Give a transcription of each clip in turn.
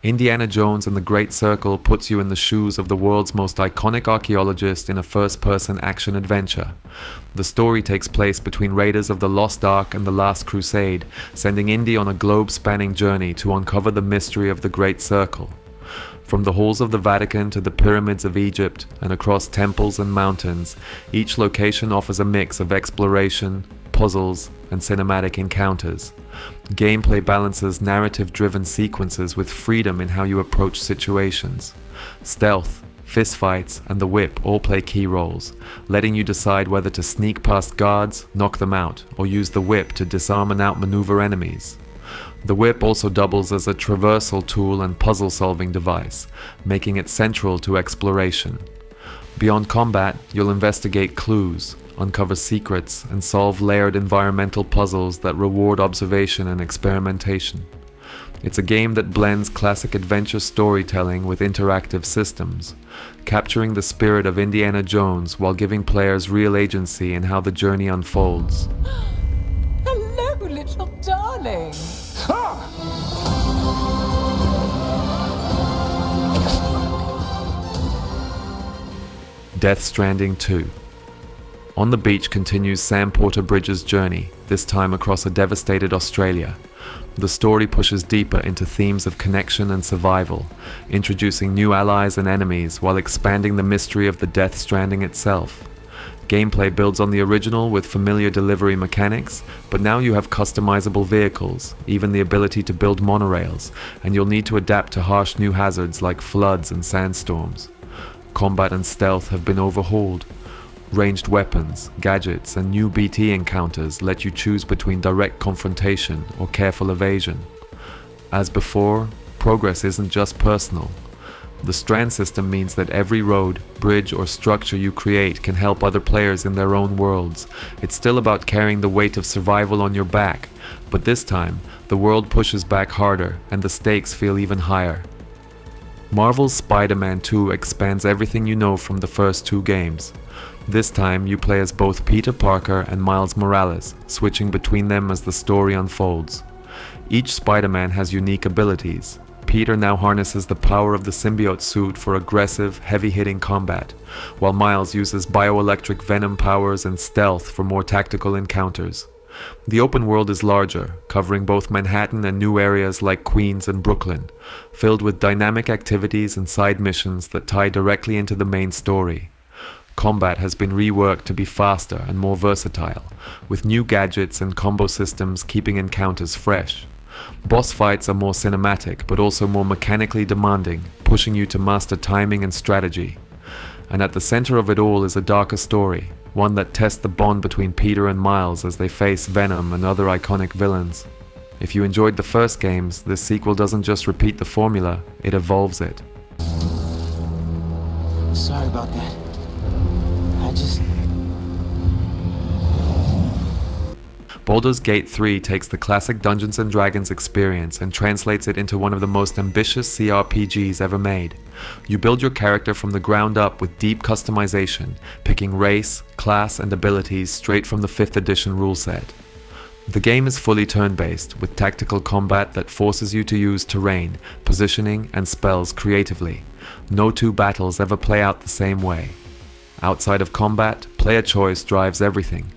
Indiana Jones and the Great Circle puts you in the shoes of the world's most iconic archaeologist in a first-person action adventure. The story takes place between Raiders of the Lost Ark and the Last Crusade, sending Indy on a globe-spanning journey to uncover the mystery of the Great Circle. From the halls of the Vatican to the pyramids of Egypt and across temples and mountains, each location offers a mix of exploration, puzzles, and cinematic encounters. Gameplay balances narrative-driven sequences with freedom in how you approach situations. Stealth, fistfights, and the whip all play key roles, letting you decide whether to sneak past guards, knock them out, or use the whip to disarm and outmaneuver enemies. The whip also doubles as a traversal tool and puzzle-solving device, making it central to exploration. Beyond combat, you'll investigate clues, uncover secrets, and solve layered environmental puzzles that reward observation and experimentation. It's a game that blends classic adventure storytelling with interactive systems, capturing the spirit of Indiana Jones while giving players real agency in how the journey unfolds. Hello, little darling. Death Stranding 2. On the beach continues Sam Porter Bridges' journey, this time across a devastated Australia. The story pushes deeper into themes of connection and survival, introducing new allies and enemies while expanding the mystery of the Death Stranding itself. Gameplay builds on the original with familiar delivery mechanics, but now you have customizable vehicles, even the ability to build monorails, and you'll need to adapt to harsh new hazards like floods and sandstorms. Combat and stealth have been overhauled. Ranged weapons, gadgets, and new BT encounters let you choose between direct confrontation or careful evasion. As before, progress isn't just personal. The Strand system means that every road, bridge, or structure you create can help other players in their own worlds. It's still about carrying the weight of survival on your back, but this time, the world pushes back harder and the stakes feel even higher. Marvel's Spider-Man 2 expands everything you know from the first two games. This time, you play as both Peter Parker and Miles Morales, switching between them as the story unfolds. Each Spider-Man has unique abilities. Peter now harnesses the power of the symbiote suit for aggressive, heavy-hitting combat, while Miles uses bioelectric venom powers and stealth for more tactical encounters. The open world is larger, covering both Manhattan and new areas like Queens and Brooklyn, filled with dynamic activities and side missions that tie directly into the main story. Combat has been reworked to be faster and more versatile, with new gadgets and combo systems keeping encounters fresh. Boss fights are more cinematic, but also more mechanically demanding, pushing you to master timing and strategy. And at the center of it all is a darker story, one that tests the bond between Peter and Miles as they face Venom and other iconic villains. If you enjoyed the first games, this sequel doesn't just repeat the formula, it evolves it. Sorry about that. Baldur's Gate 3 takes the classic Dungeons & Dragons experience and translates it into one of the most ambitious CRPGs ever made. You build your character from the ground up with deep customization, picking race, class, and abilities straight from the 5th edition rule set. The game is fully turn-based, with tactical combat that forces you to use terrain, positioning, and spells creatively. No two battles ever play out the same way. Outside of combat, player choice drives everything.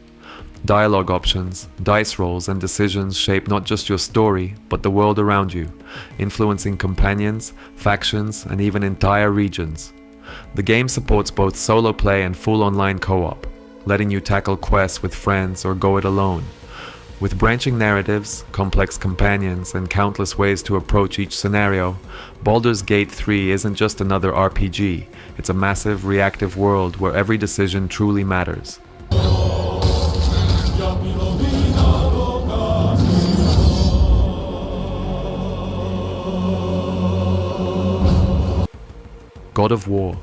Dialogue options, dice rolls, and decisions shape not just your story, but the world around you, influencing companions, factions, and even entire regions. The game supports both solo play and full online co-op, letting you tackle quests with friends or go it alone. With branching narratives, complex companions, and countless ways to approach each scenario, Baldur's Gate 3 isn't just another RPG, it's a massive, reactive world where every decision truly matters. God of War.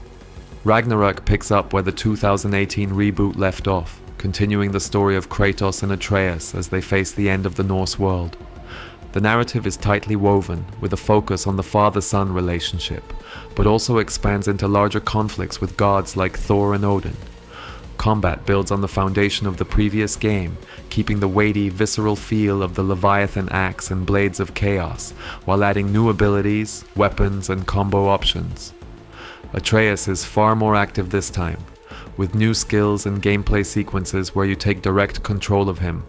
Ragnarök picks up where the 2018 reboot left off, continuing the story of Kratos and Atreus as they face the end of the Norse world. The narrative is tightly woven, with a focus on the father-son relationship, but also expands into larger conflicts with gods like Thor and Odin. Combat builds on the foundation of the previous game, keeping the weighty, visceral feel of the Leviathan axe and Blades of Chaos, while adding new abilities, weapons, and combo options. Atreus is far more active this time, with new skills and gameplay sequences where you take direct control of him.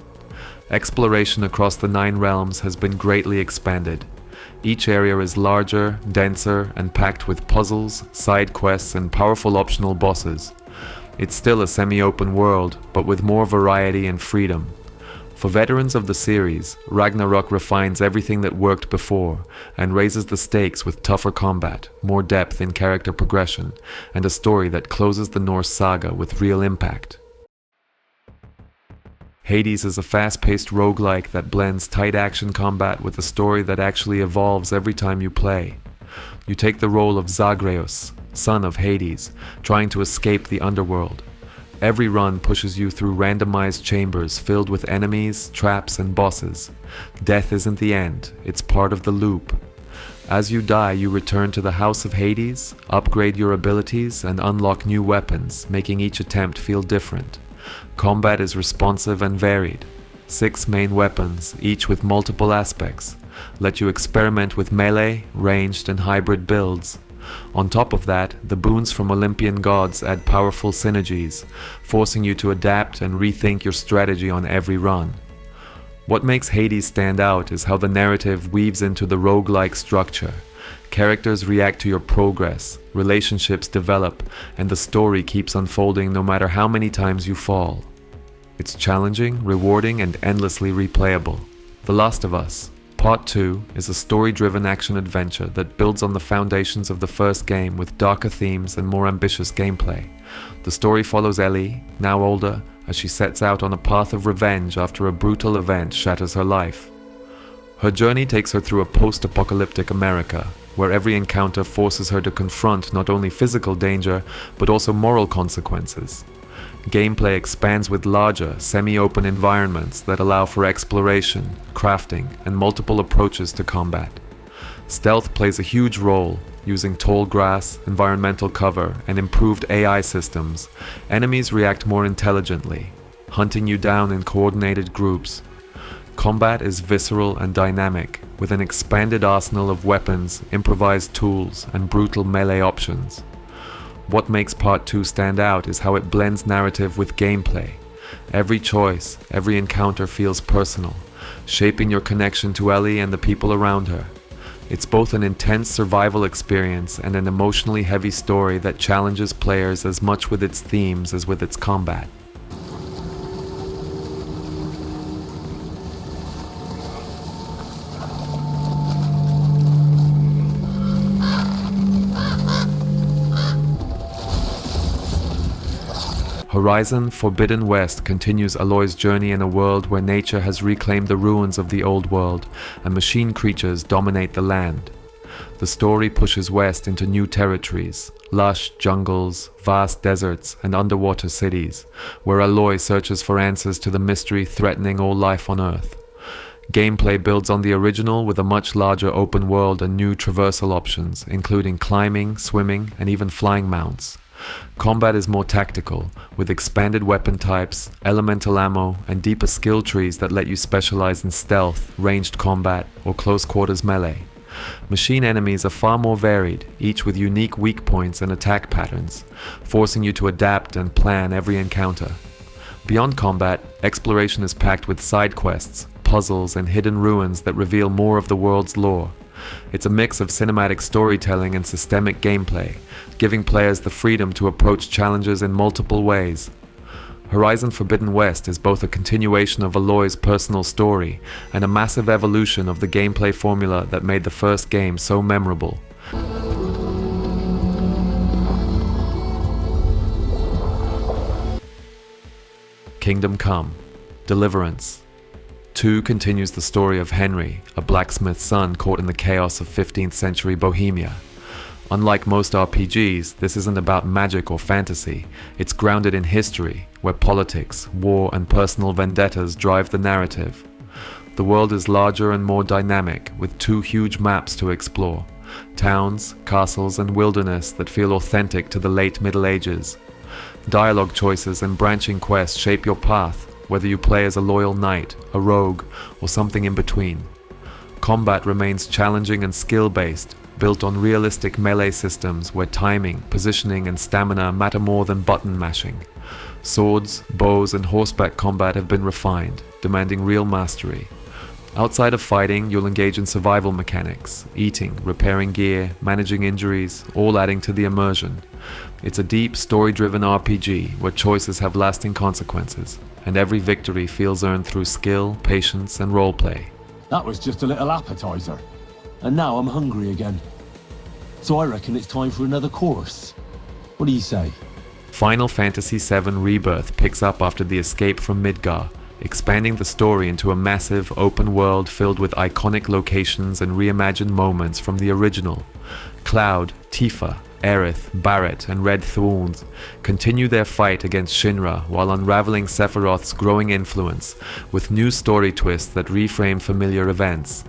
Exploration across the 9 realms has been greatly expanded. Each area is larger, denser, and packed with puzzles, side quests, and powerful optional bosses. It's still a semi-open world, but with more variety and freedom. For veterans of the series, Ragnarök refines everything that worked before, and raises the stakes with tougher combat, more depth in character progression, and a story that closes the Norse saga with real impact. Hades is a fast-paced roguelike that blends tight action combat with a story that actually evolves every time you play. You take the role of Zagreus, son of Hades, trying to escape the underworld. Every run pushes you through randomized chambers filled with enemies, traps, and bosses. Death isn't the end, it's part of the loop. As you die, you return to the House of Hades, upgrade your abilities, and unlock new weapons, making each attempt feel different. Combat is responsive and varied. 6 main weapons, each with multiple aspects, let you experiment with melee, ranged, and hybrid builds. On top of that, the boons from Olympian gods add powerful synergies, forcing you to adapt and rethink your strategy on every run. What makes Hades stand out is how the narrative weaves into the roguelike structure. Characters react to your progress, relationships develop, and the story keeps unfolding no matter how many times you fall. It's challenging, rewarding, and endlessly replayable. The Last of Us Part 2 is a story-driven action-adventure that builds on the foundations of the first game with darker themes and more ambitious gameplay. The story follows Ellie, now older, as she sets out on a path of revenge after a brutal event shatters her life. Her journey takes her through a post-apocalyptic America, where every encounter forces her to confront not only physical danger, but also moral consequences. Gameplay expands with larger, semi-open environments that allow for exploration, crafting, and multiple approaches to combat. Stealth plays a huge role. Using tall grass, environmental cover, and improved AI systems, enemies react more intelligently, hunting you down in coordinated groups. Combat is visceral and dynamic, with an expanded arsenal of weapons, improvised tools, and brutal melee options. What makes Part 2 stand out is how it blends narrative with gameplay. Every choice, every encounter feels personal, shaping your connection to Ellie and the people around her. It's both an intense survival experience and an emotionally heavy story that challenges players as much with its themes as with its combat. Horizon Forbidden West continues Aloy's journey in a world where nature has reclaimed the ruins of the old world and machine creatures dominate the land. The story pushes west into new territories, lush jungles, vast deserts, and underwater cities, where Aloy searches for answers to the mystery threatening all life on Earth. Gameplay builds on the original with a much larger open world and new traversal options, including climbing, swimming, and even flying mounts. Combat is more tactical, with expanded weapon types, elemental ammo, and deeper skill trees that let you specialize in stealth, ranged combat, or close quarters melee. Machine enemies are far more varied, each with unique weak points and attack patterns, forcing you to adapt and plan every encounter. Beyond combat, exploration is packed with side quests, puzzles, and hidden ruins that reveal more of the world's lore. It's a mix of cinematic storytelling and systemic gameplay, giving players the freedom to approach challenges in multiple ways. Horizon Forbidden West is both a continuation of Aloy's personal story and a massive evolution of the gameplay formula that made the first game so memorable. Kingdom Come: Deliverance 2 continues the story of Henry, a blacksmith's son caught in the chaos of 15th century Bohemia. Unlike most RPGs, this isn't about magic or fantasy. It's grounded in history, where politics, war, and personal vendettas drive the narrative. The world is larger and more dynamic, with 2 huge maps to explore: towns, castles, and wilderness that feel authentic to the late Middle Ages. Dialogue choices and branching quests shape your path, whether you play as a loyal knight, a rogue, or something in between. Combat remains challenging and skill-based, built on realistic melee systems where timing, positioning, and stamina matter more than button mashing. Swords, bows, and horseback combat have been refined, demanding real mastery. Outside of fighting, you'll engage in survival mechanics, eating, repairing gear, managing injuries, all adding to the immersion. It's a deep, story-driven RPG where choices have lasting consequences, and every victory feels earned through skill, patience, and roleplay. That was just a little appetizer. And now I'm hungry again. So I reckon it's time for another course. What do you say? Final Fantasy VII Rebirth picks up after the escape from Midgar, expanding the story into a massive, open world filled with iconic locations and reimagined moments from the original. Cloud, Tifa, Aerith, Barret, and Red Thorns continue their fight against Shinra while unraveling Sephiroth's growing influence, with new story twists that reframe familiar events.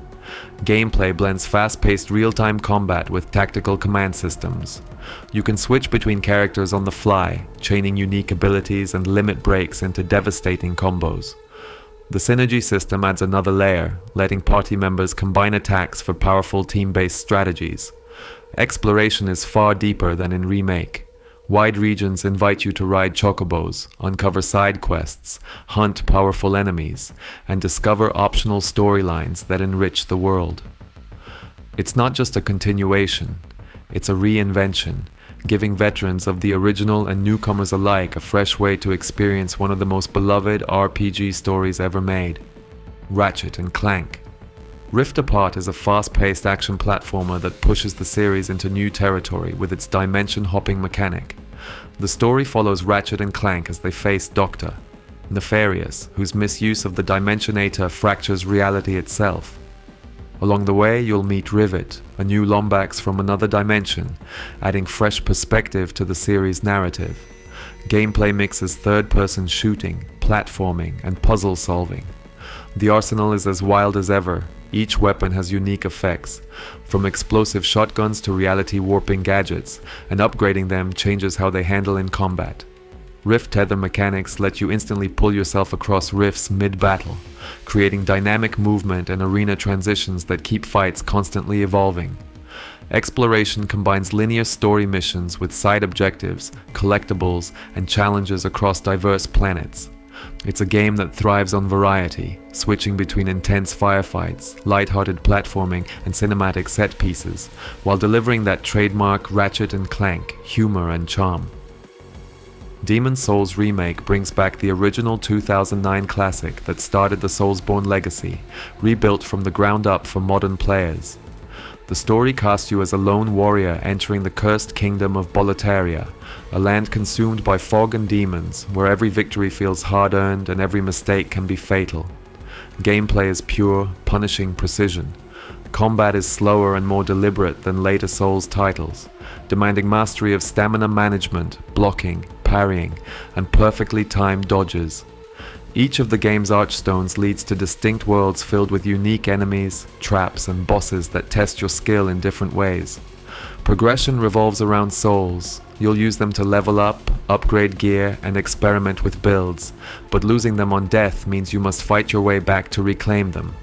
Gameplay blends fast-paced real-time combat with tactical command systems. You can switch between characters on the fly, chaining unique abilities and limit breaks into devastating combos. The synergy system adds another layer, letting party members combine attacks for powerful team-based strategies. Exploration is far deeper than in Remake. Wide regions invite you to ride chocobos, uncover side quests, hunt powerful enemies, and discover optional storylines that enrich the world. It's not just a continuation, it's a reinvention, giving veterans of the original and newcomers alike a fresh way to experience one of the most beloved RPG stories ever made. Ratchet and Clank. Rift Apart is a fast-paced action platformer that pushes the series into new territory with its dimension-hopping mechanic. The story follows Ratchet and Clank as they face Doctor, Nefarious, whose misuse of the Dimensionator fractures reality itself. Along the way, you'll meet Rivet, a new Lombax from another dimension, adding fresh perspective to the series' narrative. Gameplay mixes third-person shooting, platforming, and puzzle solving. The arsenal is as wild as ever. Each weapon has unique effects, from explosive shotguns to reality-warping gadgets, and upgrading them changes how they handle in combat. Rift tether mechanics let you instantly pull yourself across rifts mid-battle, creating dynamic movement and arena transitions that keep fights constantly evolving. Exploration combines linear story missions with side objectives, collectibles, and challenges across diverse planets. It's a game that thrives on variety, switching between intense firefights, light-hearted platforming, and cinematic set pieces, while delivering that trademark Ratchet and Clank humor and charm. Demon's Souls Remake brings back the original 2009 classic that started the Soulsborne legacy, rebuilt from the ground up for modern players. The story casts you as a lone warrior entering the cursed kingdom of Boletaria, a land consumed by fog and demons, where every victory feels hard-earned and every mistake can be fatal. Gameplay is pure, punishing precision. Combat is slower and more deliberate than later Souls titles, demanding mastery of stamina management, blocking, parrying, and perfectly timed dodges. Each of the game's archstones leads to distinct worlds filled with unique enemies, traps, and bosses that test your skill in different ways. Progression revolves around souls. You'll use them to level up, upgrade gear, and experiment with builds, but losing them on death means you must fight your way back to reclaim them.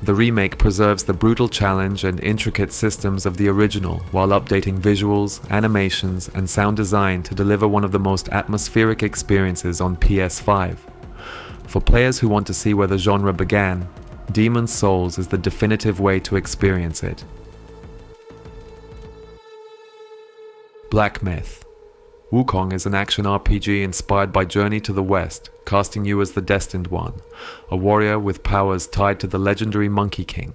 The remake preserves the brutal challenge and intricate systems of the original while updating visuals, animations, and sound design to deliver one of the most atmospheric experiences on PS5. For players who want to see where the genre began, Demon's Souls is the definitive way to experience it. Black Myth. Wukong is an action RPG inspired by Journey to the West, casting you as the Destined One, a warrior with powers tied to the legendary Monkey King.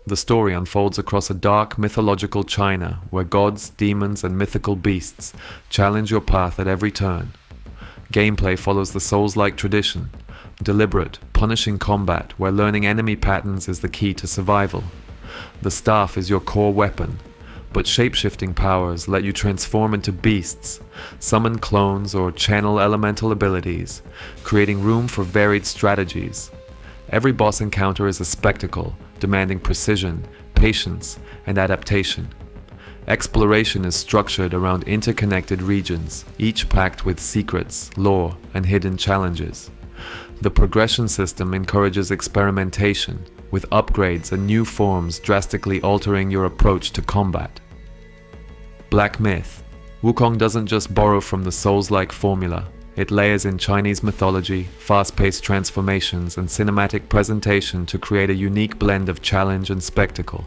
The story unfolds across a dark mythological China where gods, demons, and mythical beasts challenge your path at every turn. Gameplay follows the Soulslike tradition, deliberate, punishing combat where learning enemy patterns is the key to survival. The staff is your core weapon, but shape-shifting powers let you transform into beasts, summon clones, or channel elemental abilities, creating room for varied strategies. Every boss encounter is a spectacle, demanding precision, patience, and adaptation. Exploration is structured around interconnected regions, each packed with secrets, lore, and hidden challenges. The progression system encourages experimentation, with upgrades and new forms drastically altering your approach to combat. Black Myth. Wukong doesn't just borrow from the Soulslike formula. It layers in Chinese mythology, fast-paced transformations, and cinematic presentation to create a unique blend of challenge and spectacle.